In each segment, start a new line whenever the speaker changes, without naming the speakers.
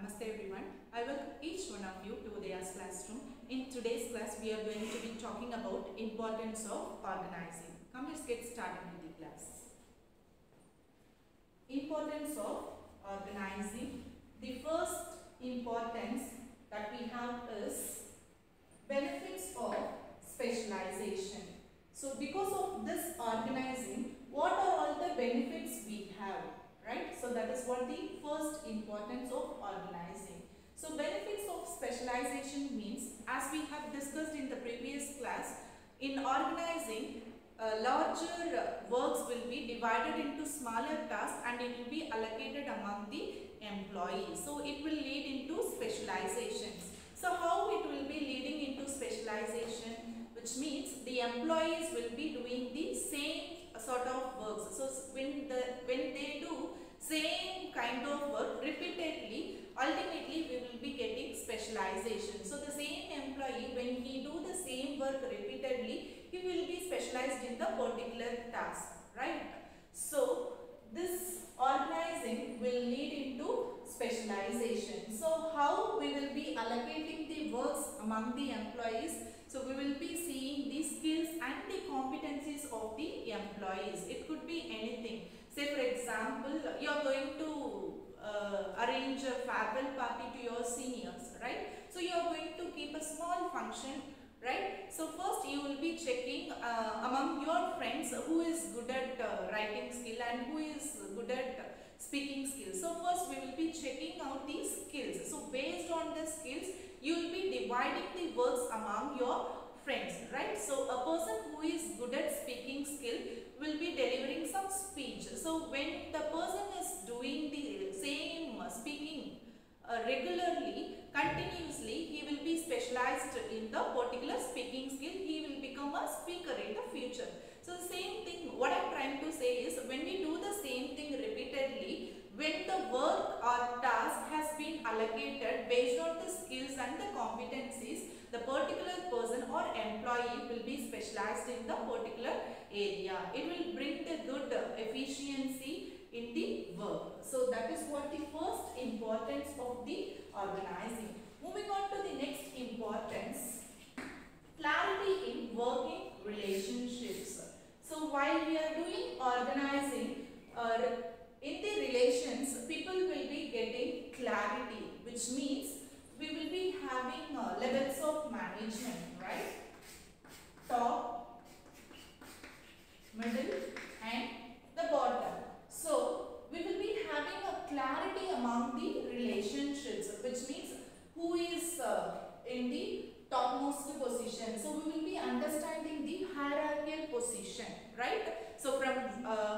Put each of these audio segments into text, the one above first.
Namaste everyone. I welcome each one of you to Udaya's classroom. In today's class, we are going to be talking about importance of organizing. Come, let's get started with the class. Importance of organizing. The first importance that we have is benefits of specialization. So because of this organizing, what are all the benefits we have? Right? So that is what the first importance of organizing. So benefits of specialization means, as we have discussed in the previous class, in organizing, larger works will be divided into smaller tasks and it will be allocated among the employees. So it will lead into specializations. So how it will be leading into specialization, which means the employees will be doing the same sort of works. So when they do same kind of work repeatedly, ultimately we will be getting specialization. So the same employee, when he do the same work repeatedly, he will be specialized in the particular task, right? So this organizing will lead into specialization. So how we will be allocating the works among the employees? So we will be seeing the skills and the competencies of the employees. It could be anything. Say for example, you are going to arrange a farewell party to your seniors, right? So you are going to keep a small function, right? So first you will be checking among your friends who is good at writing skill and who is good at speaking skills. So first we will be checking out these skills. So based on the skills, you will be dividing the works among your friends, right? So a person who is good at speaking skill will be delivering some speech. So when the person is doing the same speaking regularly, continuously, he will be specialized in the particular speaking skill. He will become a speaker in the future. So the same thing, what I am trying to say is, when we do the same thing repeatedly, when the work or task has been allocated based on the skills and the competencies, the particular person or employee will be specialized in the particular area. It will bring the good efficiency in the work. So that is what the first importance of the organizing. Moving on to the next importance, clarity in working relationships. So while we are doing organizing, in the relations, people will be getting clarity, which means we will be having levels of management, right? Top, middle and the bottom. So we will be having a clarity among the relationships, which means who is in the topmost position. So we will be understanding the hierarchical position, right? So from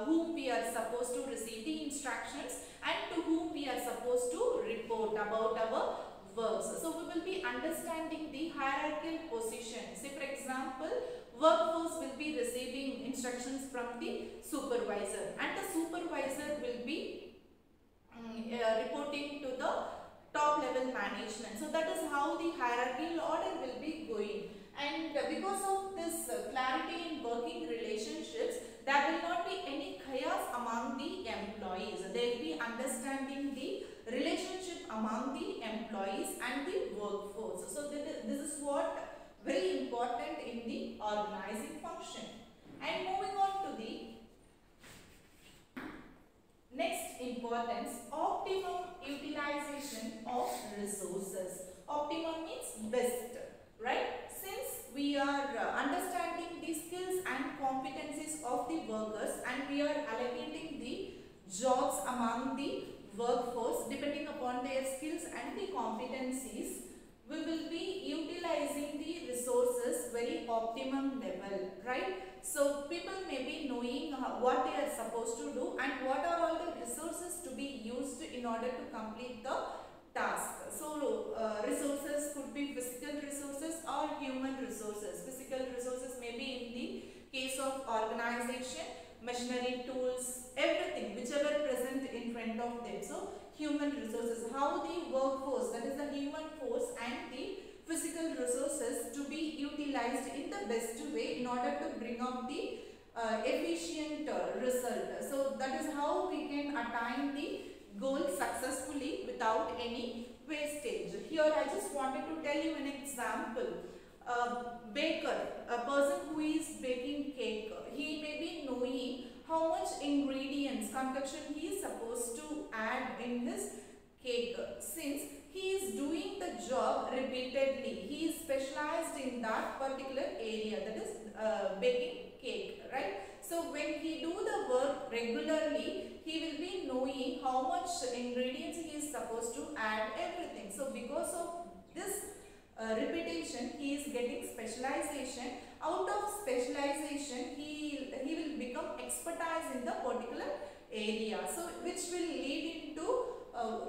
whom we are supposed to receive the instructions and to whom we are supposed to report about our works. So we will be understanding the hierarchical position. Say for example, workforce will be receiving instructions from the supervisor and the supervisor will be reporting to the top level management. So that is how the hierarchical order will be going. And because of this clarity in working relationships, there will not be any chaos among the employees. They will be understanding the relationship among the employees and the workforce. So this is what very important in the organizing function. And moving on to the next importance, optimum utilization of resources. Optimum means best, right? Since we are understanding the skills and competencies of the workers and we are allocating the jobs among the workforce depending upon their skills and the competencies, we will be utilizing the resources very optimum level, right? So people may be knowing what they are supposed to do and what are all the resources to be used in order to complete the task. So resources could be physical resources or human resources. Physical resources may be in the case of organization, machinery, tools, everything, whichever present in front of them. So human resources, how the workforce, that is the human force and the physical resources to be utilized in the best way in order to bring out the efficient result. So that is how we can attain the goal successfully without any wanted to tell you an example. Baker, a person who is baking cake, he may be knowing how much ingredients, concoction he is supposed to add in his cake. Since he is doing the job repeatedly, he is specialized in that particular area, that is baking cake, right? So when he do the work regularly, he will be knowing how much ingredients he is supposed to add, everything. So because of this repetition, he is getting specialization. Out of specialization, he will become expertise in the particular area, so which will lead into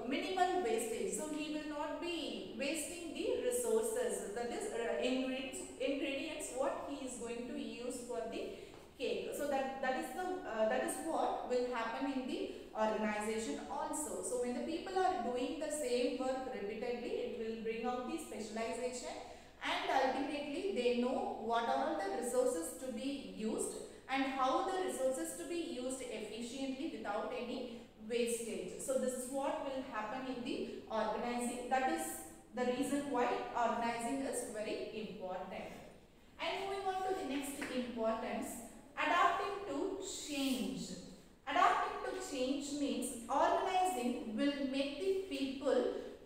minimal wastage. So he will not be wasting the resources, that is ingredients what he is going to use for the cake. So that is what will happen in the organization also. So when the people are doing the same work repeatedly, it will bring out the specialization, and ultimately they know what are all the resources to be used and how the resources to be used efficiently without any wastage. So this is what will happen in the organizing. That is the reason why organizing is very important. And moving on to the next importance, adapting to change. Adapting to change means organizing will make the people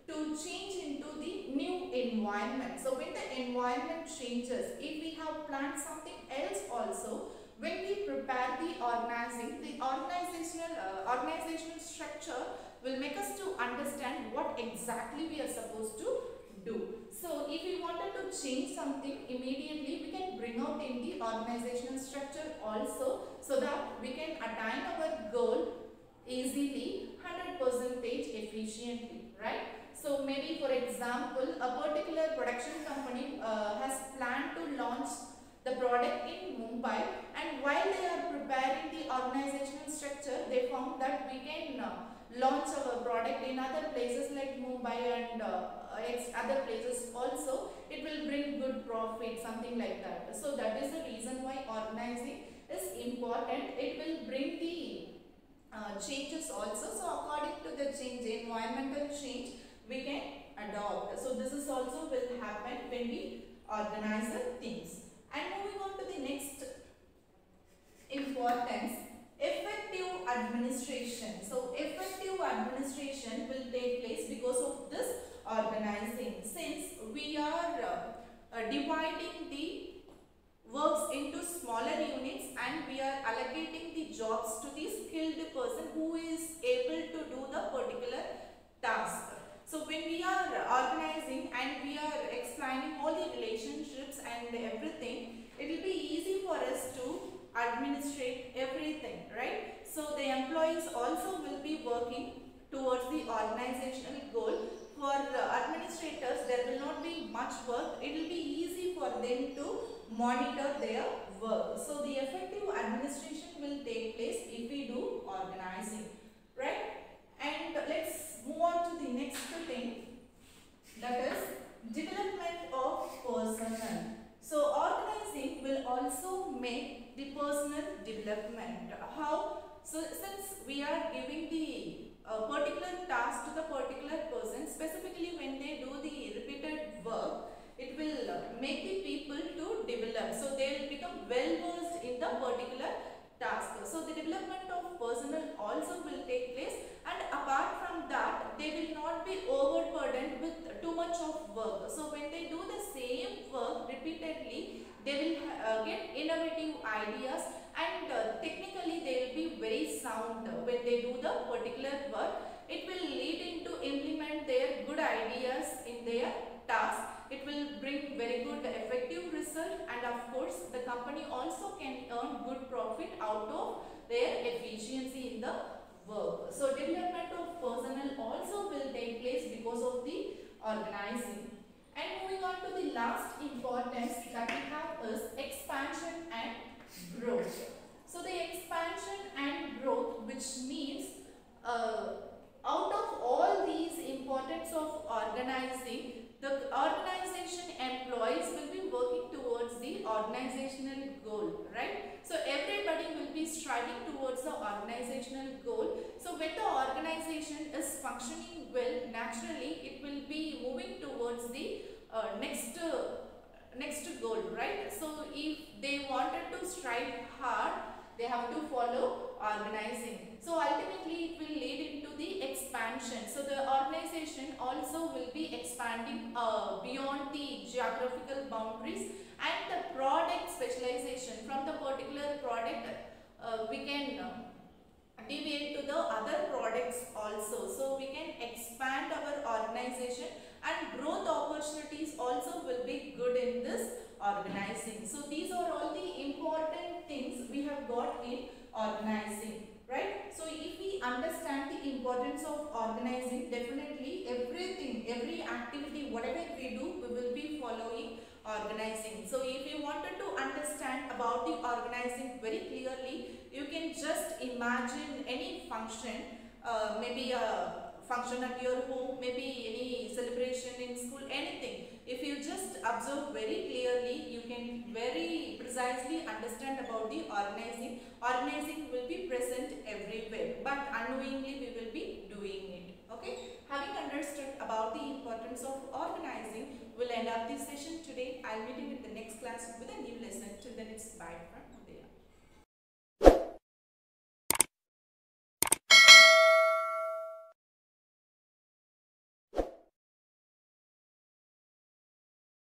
to change into the new environment. So when the environment changes, if we have planned something else also, when we prepare the organizing, the organizational structure will make us to understand what exactly we are supposed to do. So if we wanted to change something immediately, we can bring out in the organizational structure also, so that we can attain our goal easily, 100% efficiently, right? So maybe for example, a particular production company has planned to launch the product in Mumbai, and while they are preparing the organizational structure, they found that we can launch our product in other places like Mumbai and other places also. It will bring good profit, something like that. So that is the reason why organizing is important. It will bring the changes also. So according to the change, environmental change, we can adopt. So this is also will happen when we organize the things. And moving on to the next importance, effective administration. So effective administration will take place because of this organizing. Since we are dividing the works into smaller units, and we are allocating the jobs to the skilled person who is able to do the particular task. So when we are organizing and we are explaining all the relationships and everything, it will be easy for us to administrate everything, right? So the employees also will be working towards the organizational goal. For the administrators, there will not be much work. It will be easy for them to monitor their work. So the effective administration will take place if we do organizing, right? And let's move on to the next thing, that is development of personnel. So organizing will also make the personal development. How? So since we are giving the particular task to the particular person, specifically when they do the repeated work, it will make the people to develop. So they will become well versed in the particular task. So the development of personnel also will take place, and apart from that, they will not be overburdened with too much of work. So when they do the same work repeatedly, they will get innovative ideas, and technically they will be very sound when they do the particular work. It will lead into implement their good ideas in their task. It will bring very good effective result, and of course the company also can earn good profit out of their efficiency in the work. So development of personnel also will take place because of the organizing. And moving on to the last importance that we have is expansion and growth. So the expansion and growth, which means out of all these importance of organizing, the organization employees will be working towards the organizational goal, right? So everybody will be striving towards the organizational goal. So when the organization is functioning well, naturally it will be moving towards towards the next goal, right? So if they wanted to strive hard, they have to follow organizing. So ultimately it will lead into the expansion. So the organization also will be expanding beyond the geographical boundaries, and the product specialization from the particular product we can deviate to the other products also. So we can expand our organization, and growth opportunities also will be good in this organizing. So these are all the important things we have got in organizing, right? So if we understand the importance of organizing, definitely everything, every activity, whatever we do, we will be following organizing. So if you wanted to understand about the organizing very clearly, you can just imagine any function, maybe a function at your home, maybe any celebration in school, anything. If you just observe very clearly, you can very precisely understand about the organizing. Organizing will be present everywhere, but unknowingly we will be doing it. Okay, having understood about the importance of organizing, we'll end up this session today. I'll meet you in the next class with a new lesson. Till then, it's bye.